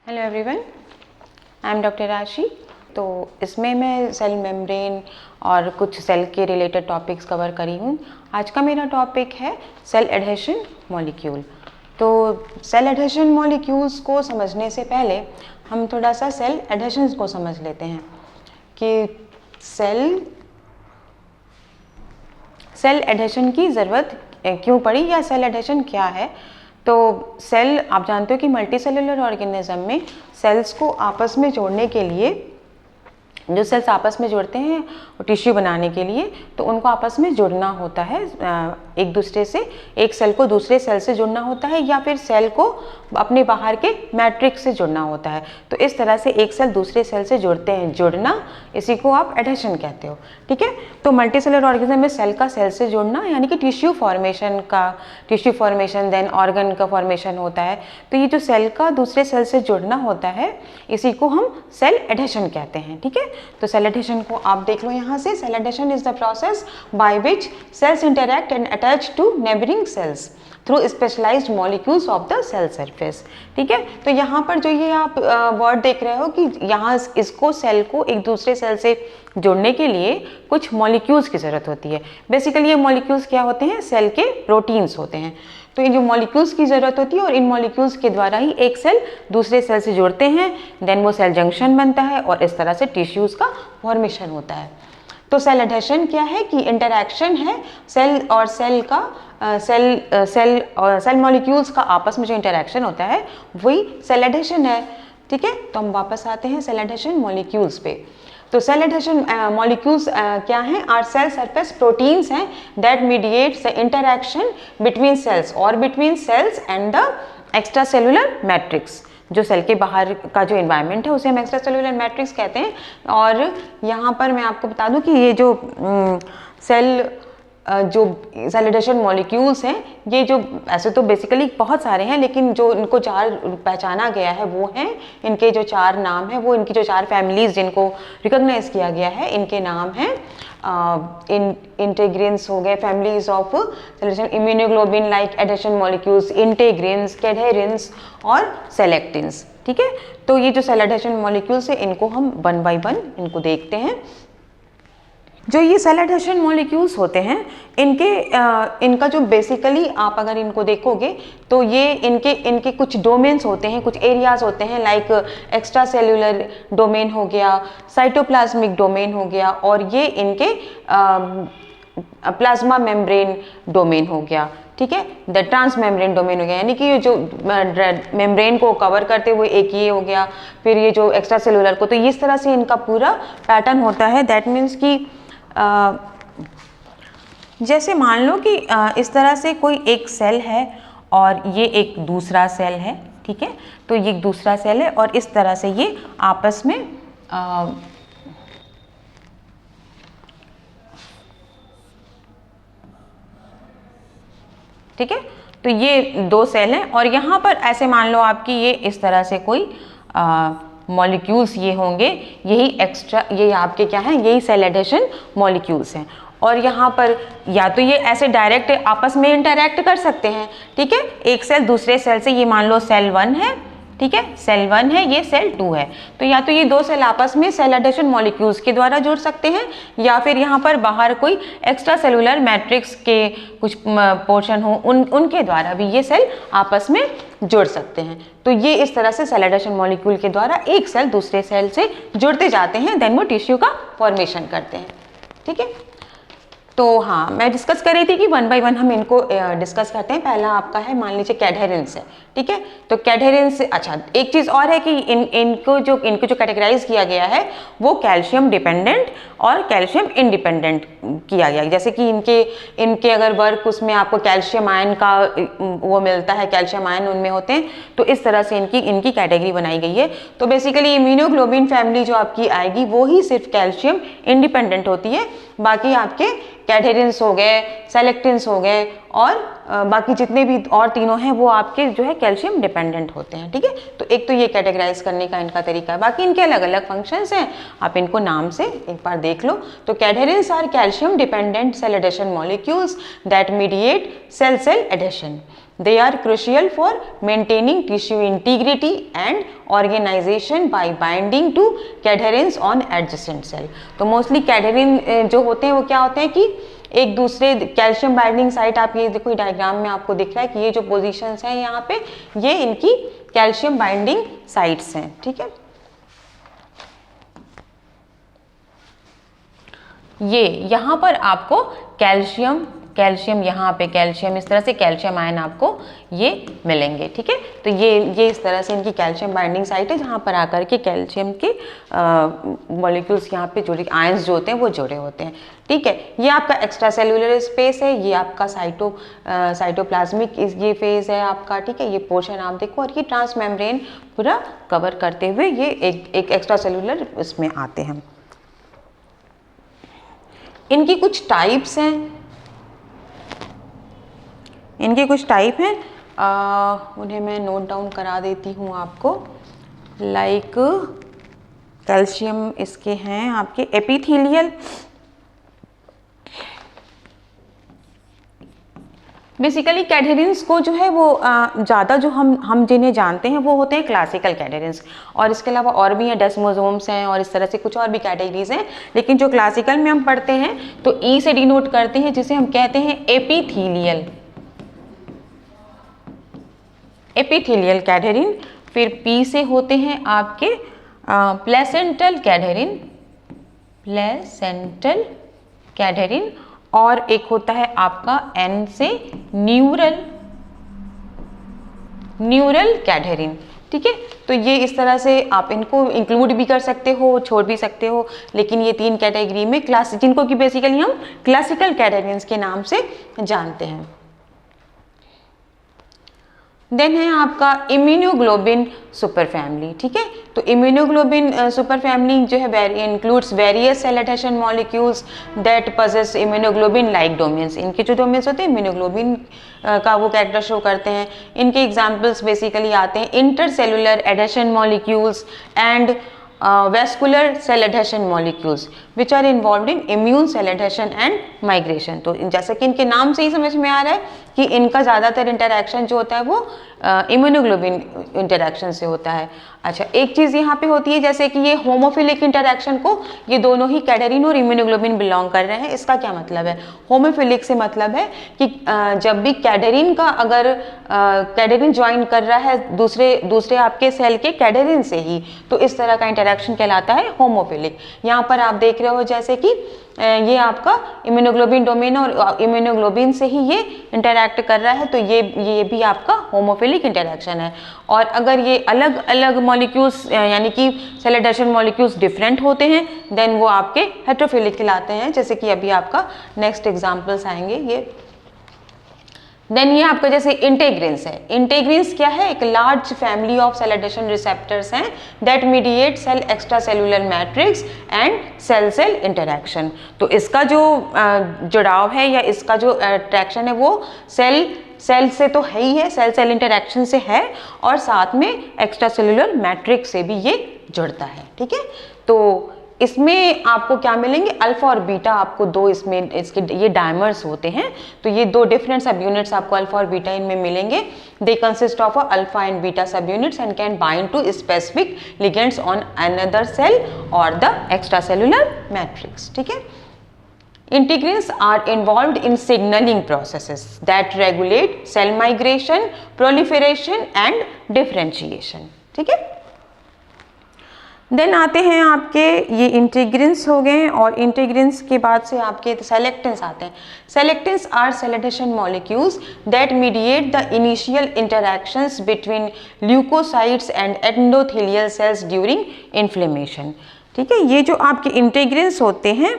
Hello everyone, I am doctor राशि। तो इसमें मैं सेल मेम्ब्रेन और कुछ सेल के रिलेटेड टॉपिक्स कवर करी हूँ। आज का मेरा टॉपिक है सेल एडहेशन मॉलिक्यूल। तो सेल एडहेशन मॉलिक्यूल्स को समझने से पहले हम थोड़ा सा सेल एडहेशंस को समझ लेते हैं कि सेल एडहेशन की ज़रूरत क्यों पड़ी या सेल एडहेशन क्या है। तो सेल, आप जानते हो कि मल्टी सेलुलर ऑर्गेनिज्म में सेल्स को आपस में जोड़ने के लिए, जो सेल्स आपस में जुड़ते हैं टिश्यू बनाने के लिए, तो उनको आपस में जुड़ना होता है, एक दूसरे से, एक सेल को दूसरे सेल से जुड़ना होता है या फिर सेल को अपने बाहर के मैट्रिक्स से जुड़ना होता है। तो इस तरह से एक सेल दूसरे सेल से जुड़ते हैं, जुड़ना, इसी को आप एडहेशन कहते हो। ठीक है, तो मल्टी सेलुलर ऑर्गेनिज्म में सेल का सेल से जुड़ना यानी कि टिश्यू फॉर्मेशन देन ऑर्गन का फॉर्मेशन होता है। तो ये जो सेल का दूसरे सेल से जुड़ना होता है, इसी को हम सेल एडहेशन कहते हैं। ठीक है, तो सेल एडहेशन को आप देख लो यहाँ से। Cell adhesion is the process by which cells interact and attach to neighbouring cells through specialised molecules of the cell surface. ठीक है, तो यहाँ पर जो ये आप वर्ड देख रहे हो कि यहाँ इसको, सेल को एक दूसरे सेल से जोड़ने के लिए कुछ मॉलिक्यूल्स की ज़रूरत होती है। बेसिकली ये मॉलिक्यूल्स क्या होते हैं? सेल के प्रोटीन्स होते हैं। तो ये जो मॉलिक्यूल्स की ज़रूरत होती है और इन मॉलिक्यूल्स के द्वारा ही एक सेल दूसरे सेल से जुड़ते हैं, देन वो सेल जंक्शन बनता है और इस तरह से टिश्यूज़ का फॉर्मेशन होता है। तो सेल एडहेशन क्या है कि इंटरैक्शन है सेल और सेल का, सेल मॉलिक्यूल्स का आपस में जो इंटरैक्शन होता है वही सेल एडहेशन है। ठीक है, तो हम वापस आते हैं सेल एडहेशन मॉलिक्यूल्स पे। तो सेल एडहेशन मॉलिक्यूल्स क्या हैं? आर सेल सरफेस प्रोटीन्स हैं that mediates the interaction between cells और between cells and the extracellular matrix. जो सेल के बाहर का जो एनवायरनमेंट है उसे हम एक्स्ट्रा सेलुलर मैट्रिक्स कहते हैं। और यहाँ पर मैं आपको बता दूं कि ये जो सेल एडहेशन मॉलिक्यूल्स हैं, ये जो, ऐसे तो बेसिकली बहुत सारे हैं, लेकिन जो इनको चार पहचाना गया है वो हैं, इनके जो चार नाम हैं, वो इनकी जो चार फैमिलीज जिनको रिकॉग्नाइज किया गया है, इनके नाम हैं इंटेग्रिन्स हो गए, families of selection, immunoglobulin like adhesion molecules, integrins, cadherins और सेलेक्टिन्स। ठीक है, तो ये जो सेल एडहेशन मॉलिक्यूल्स है, इनको हम वन बाय वन इनको देखते हैं। जो ये सेल एडहेशन मॉलिक्यूल्स होते हैं, इनका जो बेसिकली आप अगर इनको देखोगे तो ये इनके कुछ डोमेन्स होते हैं, कुछ एरियाज होते हैं, लाइक एक्स्ट्रा सेलुलर डोमेन हो गया, साइटोप्लाज्मिक डोमेन हो गया, और ये इनके प्लाज्मा मेम्ब्रेन डोमेन हो गया। ठीक है, द ट्रांस मेम्ब्रेन डोमेन हो गया, यानी कि जो मेम्ब्रेन को कवर करते हुए एक ये हो गया, फिर ये जो एक्स्ट्रा सेलुलर को, तो इस तरह से इनका पूरा पैटर्न होता है। दैट मीन्स कि जैसे मान लो कि इस तरह से कोई एक सेल है और ये एक दूसरा सेल है। ठीक है, तो ये एक दूसरा सेल है और इस तरह से ये आपस में ठीक है, तो ये दो सेल हैं और यहाँ पर ऐसे मान लो आपकी ये इस तरह से कोई मॉलिक्यूल्स ये होंगे, यही एक्स्ट्रा, ये आपके क्या हैं? यही सेल एडहेशन मॉलिक्यूल्स हैं। और यहाँ पर या तो ये ऐसे डायरेक्ट आपस में इंटरैक्ट कर सकते हैं। ठीक है, एक सेल दूसरे सेल से, ये मान लो सेल 1 है, ठीक है, सेल 1 है, ये सेल 2 है, तो या तो ये दो सेल आपस में सेल एडहेशन मॉलिक्यूल्स के द्वारा जुड़ सकते हैं, या फिर यहाँ पर बाहर कोई एक्स्ट्रा सेलुलर मैट्रिक्स के कुछ पोर्शन हो, उनके द्वारा भी ये सेल आपस में जुड़ सकते हैं। तो ये इस तरह से सेल एडहेशन मॉलिक्यूल के द्वारा एक सेल दूसरे सेल से जुड़ते जाते हैं, देन वो टिश्यू का फॉर्मेशन करते हैं। ठीक है, तो हाँ, मैं डिस्कस कर रही थी कि वन बाय वन हम इनको डिस्कस करते हैं। पहला आपका है, मान लीजिए कैडहेरेंस है। ठीक है, तो कैडहेरेंस, अच्छा एक चीज़ और है कि इनको जो कैटेगराइज किया गया है वो कैल्शियम डिपेंडेंट और कैल्शियम इंडिपेंडेंट किया गया है। जैसे कि इनके अगर वर्क, उसमें आपको कैल्शियम आयन का वो मिलता है, कैल्शियम आयन उनमें होते हैं, तो इस तरह से इनकी कैटेगरी बनाई गई है। तो बेसिकली इम्यूनोग्लोबिन फैमिली जो आपकी आएगी वो ही सिर्फ कैल्शियम इंडिपेंडेंट होती है, बाकी आपके कैडहेरेंस हो गए, सेलेक्टिन्स हो गए और बाकी जितने भी और तीनों हैं वो आपके जो है कैल्शियम डिपेंडेंट होते हैं। ठीक है, तो एक तो ये कैटेगराइज करने का इनका तरीका है, बाकी इनके अलग अलग फंक्शंस हैं, आप इनको नाम से एक बार देख लो। तो cadherins are calcium dependent cell adhesion molecules that mediate cell adhesion. They are crucial for maintaining tissue integrity and organization by binding to cadherins on adjacent cell. तो मोस्टली कैडहेरिन जो होते हैं वो क्या होते हैं कि एक दूसरे कैल्शियम बाइंडिंग साइट, आप ये देखो डायग्राम में आपको दिख रहा है कि ये जो पोजीशंस हैं यहाँ पे ये इनकी कैल्शियम बाइंडिंग साइट्स हैं, ठीक है। ये यहाँ पर आपको कैल्शियम यहाँ पे कैल्शियम, इस तरह से कैल्शियम आयन आपको ये मिलेंगे, ठीक है। तो ये इस तरह से इनकी कैल्शियम बाइंडिंग साइट है जहाँ पर आकर के कैल्शियम के मॉलिक्यूल्स यहाँ पे जुड़े, आयंस जो होते हैं वो जुड़े होते हैं, ठीक है। ये आपका एक्स्ट्रा सेलुलर स्पेस है, ये आपका साइटोप्लाज्मिक ये फेज है आपका, ठीक है। ये पोर्शन आप देखो, और ये ट्रांसमेम्ब्रेन पूरा कवर करते हुए ये एक एक्स्ट्रा सेलुलर इसमें आते हैं। इनकी कुछ टाइप्स हैं, इनके कुछ टाइप हैं, उन्हें मैं नोट डाउन करा देती हूँ आपको। लाइक कैल्शियम इसके हैं आपके एपिथेलियल, बेसिकली कैडहेरिन्स को जो है वो ज़्यादा जो हम जिन्हें जानते हैं वो होते हैं क्लासिकल कैडहेरिन्स, और इसके अलावा और भी हैं, डेस्मोसोम्स हैं और इस तरह से कुछ और भी कैटेगरीज हैं। लेकिन जो क्लासिकल में हम पढ़ते हैं तो ई से डिनोट करते हैं, जिसे हम कहते हैं एपिथेलियल कैडहेरिन। फिर पी से होते हैं आपके प्लेसेंटल कैडहेरिन, और एक होता है आपका एन से न्यूरल कैडहेरिन, ठीक है। तो ये इस तरह से आप इनको इंक्लूड भी कर सकते हो, छोड़ भी सकते हो, लेकिन ये तीन कैटेगरी में जिनको कि बेसिकली हम क्लासिकल कैडहेरिन्स के नाम से जानते हैं। देन है आपका इम्यूनोग्लोबिन सुपर फैमिली, ठीक है। तो इम्यूनोग्लोबिन सुपर फैमिली जो है includes various cell adhesion molecules that possess immunoglobulin like domains. इनके जो डोमेन्स होते हैं इम्यूनोग्लोबिन का वो कैरेक्टर शो करते हैं। इनके एग्जाम्पल्स बेसिकली आते हैं intercellular adhesion molecules and vascular cell adhesion molecules which are involved in immune cell adhesion and migration. तो जैसा कि इनके नाम से ही समझ में आ रहा है कि इनका ज़्यादातर इंटरैक्शन जो होता है वो इम्यूनोग्लोबिन इंटरैक्शन से होता है। अच्छा, एक चीज़ यहाँ पे होती है जैसे कि ये होमोफिलिक इंटरैक्शन को, ये दोनों ही कैडहेरिन और इम्यूनोग्लोबिन बिलोंग कर रहे हैं। इसका क्या मतलब है? होमोफिलिक से मतलब है कि जब भी कैडहेरिन का अगर कैडहेरिन ज्वाइन कर रहा है दूसरे आपके सेल के कैडहेरिन से ही, तो इस तरह का इंटरैक्शन कहलाता है होमोफिलिक। यहाँ पर आप देख रहे हो जैसे कि ये आपका इम्यूनोग्लोबिन डोमेन और इम्यूनोग्लोबिन से ही ये इंटरैक्ट कर रहा है, तो ये भी आपका होमोफिलिक इंटरैक्शन है। और अगर ये अलग अलग मॉलिक्यूल्स यानी कि सेल एडहेशन मॉलिक्यूल्स डिफरेंट होते हैं, देन वो आपके हेट्रोफिलिक कहलाते हैं, जैसे कि अभी आपका नेक्स्ट एग्जांपल्स आएंगे ये। देन ये आपका जैसे इंटेग्रिन्स है। इंटेग्रिन्स क्या है? एक large family of cell adhesion receptors हैं that mediate cell extracellular matrix and cell cell interaction. तो इसका जो जुड़ाव है या इसका जो अट्रैक्शन है वो सेल से तो है ही है, सेल सेल इंटरैक्शन से है, और साथ में एक्स्ट्रा सेलुलर मैट्रिक्स से भी ये जुड़ता है, ठीक है। तो इसमें आपको क्या मिलेंगे? अल्फा और बीटा आपको दो इसमें इसके ये डायमर्स होते हैं, तो ये दो डिफरेंट सब यूनिट्स आपको अल्फा और बीटा इनमें मिलेंगे। They consist of alpha and beta subunits and can bind to specific ligands on another cell और द एक्स्ट्रा सेलुलर मैट्रिक्स, ठीक है। Integrins are involved in signaling processes that regulate cell migration, proliferation and differentiation, ठीक है। Then आते हैं आपके ये इंटीग्रिन्स हो गए, और इंटीग्रिन्स के बाद से आपके सेलेक्टेंस आते हैं। Selectins are cell adhesion molecules that mediate the initial interactions between leukocytes and endothelial cells during inflammation, ठीक है। ये जो आपके इंटीग्रिन्स होते हैं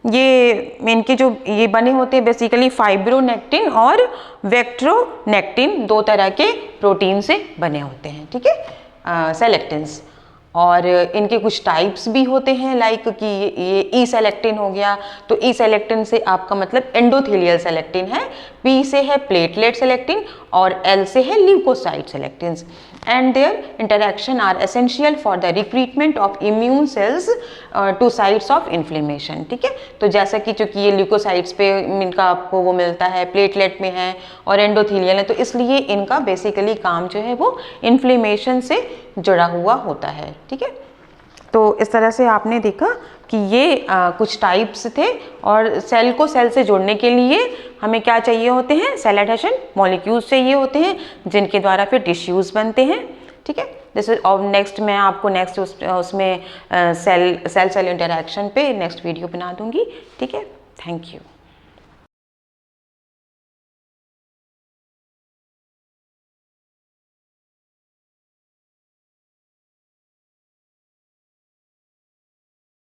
ये इनके जो ये बने होते हैं बेसिकली फाइब्रोनेक्टिन और वेक्ट्रोनेक्टिन, दो तरह के प्रोटीन से बने होते हैं, ठीक है, सेलेक्टेंस। और इनके कुछ टाइप्स भी होते हैं, लाइक कि ये ई सेलेक्टिन हो गया, तो ई सेलेक्टिन से आपका मतलब एंडोथेलियल सेलेक्टिन है, पी से है प्लेटलेट सेलेक्टिन और एल से है leukocyte selectins, and their interaction are essential for the recruitment of immune cells to sites of inflammation. ठीक है, तो जैसा कि चूंकि ये ल्यूकोसाइट्स पे इनका आपको वो मिलता है, प्लेटलेट में है और एंडोथेलियल है, तो इसलिए इनका बेसिकली काम जो है वो इन्फ्लेमेशन से जुड़ा हुआ होता है। ठीक है, तो इस तरह से आपने देखा कि ये कुछ टाइप्स थे, और सेल को सेल से जोड़ने के लिए हमें क्या चाहिए होते हैं, सेल एडहेशन मॉलिक्यूल्स चाहिए होते हैं, जिनके द्वारा फिर टिश्यूज़ बनते हैं। ठीक है, जैसे और नेक्स्ट मैं आपको नेक्स्ट उसमें सेल इंटरैक्शन पे नेक्स्ट वीडियो बना दूंगी। ठीक है, थैंक यू।